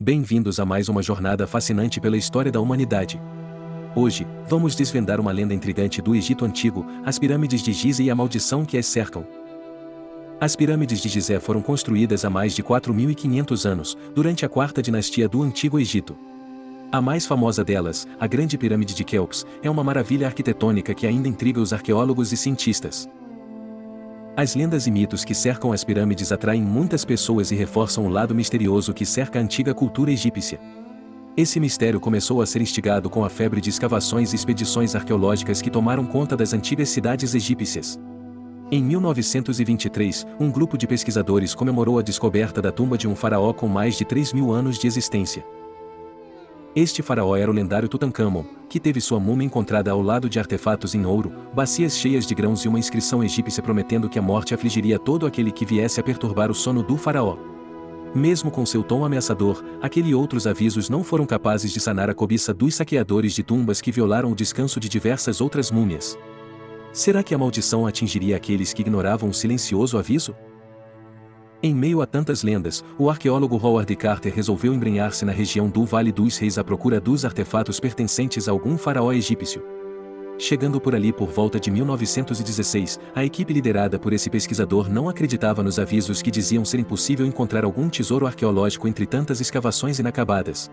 Bem-vindos a mais uma jornada fascinante pela história da humanidade. Hoje, vamos desvendar uma lenda intrigante do Egito Antigo, as pirâmides de Gizé e a maldição que as cercam. As pirâmides de Gizé foram construídas há mais de 4.500 anos, durante a quarta dinastia do Antigo Egito. A mais famosa delas, a Grande Pirâmide de Quéops, é uma maravilha arquitetônica que ainda intriga os arqueólogos e cientistas. As lendas e mitos que cercam as pirâmides atraem muitas pessoas e reforçam o lado misterioso que cerca a antiga cultura egípcia. Esse mistério começou a ser instigado com a febre de escavações e expedições arqueológicas que tomaram conta das antigas cidades egípcias. Em 1923, um grupo de pesquisadores comemorou a descoberta da tumba de um faraó com mais de 3.000 anos de existência. Este faraó era o lendário Tutancâmon, que teve sua múmia encontrada ao lado de artefatos em ouro, bacias cheias de grãos e uma inscrição egípcia prometendo que a morte afligiria todo aquele que viesse a perturbar o sono do faraó. Mesmo com seu tom ameaçador, aquele e outros avisos não foram capazes de sanar a cobiça dos saqueadores de tumbas que violaram o descanso de diversas outras múmias. Será que a maldição atingiria aqueles que ignoravam o silencioso aviso? Em meio a tantas lendas, o arqueólogo Howard Carter resolveu embrenhar-se na região do Vale dos Reis à procura dos artefatos pertencentes a algum faraó egípcio. Chegando por ali por volta de 1916, a equipe liderada por esse pesquisador não acreditava nos avisos que diziam ser impossível encontrar algum tesouro arqueológico entre tantas escavações inacabadas.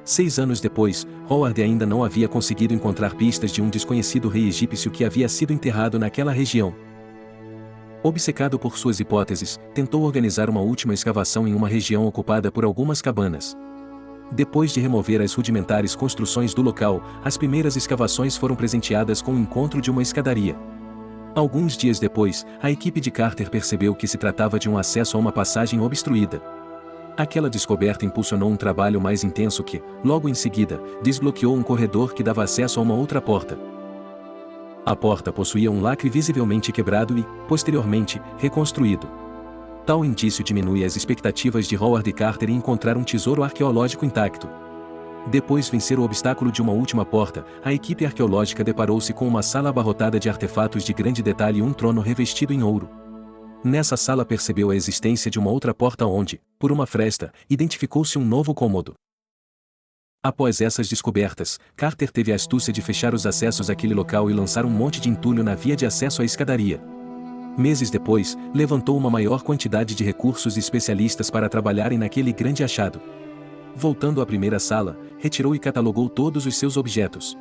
6 anos depois, Howard ainda não havia conseguido encontrar pistas de um desconhecido rei egípcio que havia sido enterrado naquela região. Obcecado por suas hipóteses, tentou organizar uma última escavação em uma região ocupada por algumas cabanas. Depois de remover as rudimentares construções do local, as primeiras escavações foram presenteadas com o encontro de uma escadaria. Alguns dias depois, a equipe de Carter percebeu que se tratava de um acesso a uma passagem obstruída. Aquela descoberta impulsionou um trabalho mais intenso que, logo em seguida, desbloqueou um corredor que dava acesso a uma outra porta. A porta possuía um lacre visivelmente quebrado e, posteriormente, reconstruído. Tal indício diminui as expectativas de Howard Carter em encontrar um tesouro arqueológico intacto. Depois de vencer o obstáculo de uma última porta, a equipe arqueológica deparou-se com uma sala abarrotada de artefatos de grande detalhe e um trono revestido em ouro. Nessa sala percebeu a existência de uma outra porta onde, por uma fresta, identificou-se um novo cômodo. Após essas descobertas, Carter teve a astúcia de fechar os acessos àquele local e lançar um monte de entulho na via de acesso à escadaria. Meses depois, levantou uma maior quantidade de recursos e especialistas para trabalharem naquele grande achado. Voltando à primeira sala, retirou e catalogou todos os seus objetos.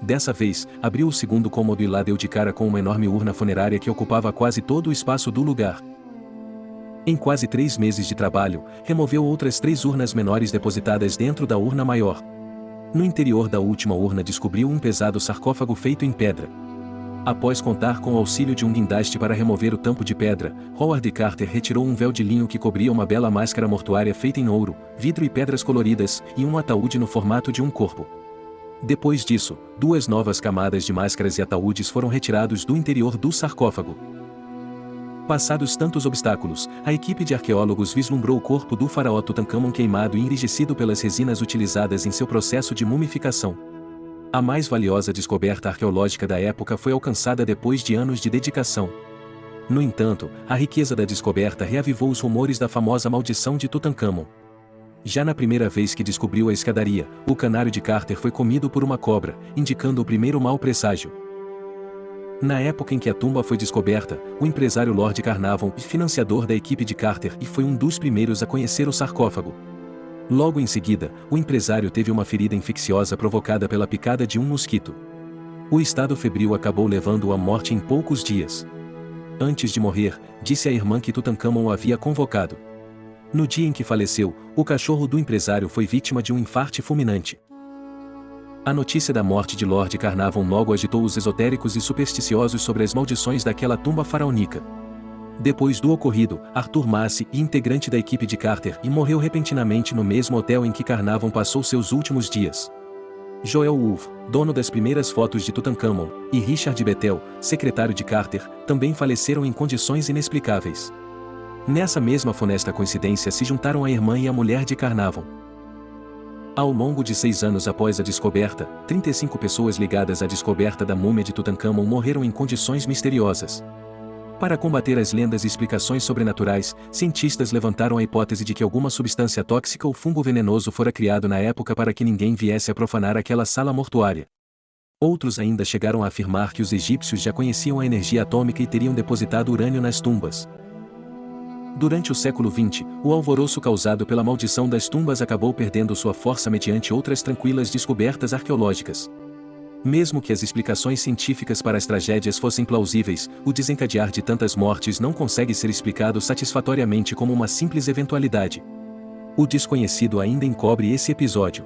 Dessa vez, abriu o segundo cômodo e lá deu de cara com uma enorme urna funerária que ocupava quase todo o espaço do lugar. Em quase 3 meses de trabalho, removeu outras 3 urnas menores depositadas dentro da urna maior. No interior da última urna descobriu um pesado sarcófago feito em pedra. Após contar com o auxílio de um guindaste para remover o tampo de pedra, Howard Carter retirou um véu de linho que cobria uma bela máscara mortuária feita em ouro, vidro e pedras coloridas, e um ataúde no formato de um corpo. Depois disso, 2 novas camadas de máscaras e ataúdes foram retirados do interior do sarcófago. Passados tantos obstáculos, a equipe de arqueólogos vislumbrou o corpo do faraó Tutancâmon queimado e enrijecido pelas resinas utilizadas em seu processo de mumificação. A mais valiosa descoberta arqueológica da época foi alcançada depois de anos de dedicação. No entanto, a riqueza da descoberta reavivou os rumores da famosa maldição de Tutancâmon. Já na primeira vez que descobriu a escadaria, o canário de Carter foi comido por uma cobra, indicando o primeiro mau presságio. Na época em que a tumba foi descoberta, o empresário Lord Carnarvon, financiador da equipe de Carter, e foi um dos primeiros a conhecer o sarcófago. Logo em seguida, o empresário teve uma ferida infecciosa provocada pela picada de um mosquito. O estado febril acabou levando-o à morte em poucos dias. Antes de morrer, disse à irmã que Tutancâmon o havia convocado. No dia em que faleceu, o cachorro do empresário foi vítima de um infarte fulminante. A notícia da morte de Lord Carnarvon logo agitou os esotéricos e supersticiosos sobre as maldições daquela tumba faraônica. Depois do ocorrido, Arthur Massey, integrante da equipe de Carter, morreu repentinamente no mesmo hotel em que Carnarvon passou seus últimos dias. Joel Wolfe, dono das primeiras fotos de Tutancâmon, e Richard Bethel, secretário de Carter, também faleceram em condições inexplicáveis. Nessa mesma funesta coincidência se juntaram a irmã e a mulher de Carnarvon. Ao longo de 6 anos após a descoberta, 35 pessoas ligadas à descoberta da múmia de Tutancâmon morreram em condições misteriosas. Para combater as lendas e explicações sobrenaturais, cientistas levantaram a hipótese de que alguma substância tóxica ou fungo venenoso fora criado na época para que ninguém viesse a profanar aquela sala mortuária. Outros ainda chegaram a afirmar que os egípcios já conheciam a energia atômica e teriam depositado urânio nas tumbas. Durante o século XX, o alvoroço causado pela maldição das tumbas acabou perdendo sua força mediante outras tranquilas descobertas arqueológicas. Mesmo que as explicações científicas para as tragédias fossem plausíveis, o desencadear de tantas mortes não consegue ser explicado satisfatoriamente como uma simples eventualidade. O desconhecido ainda encobre esse episódio.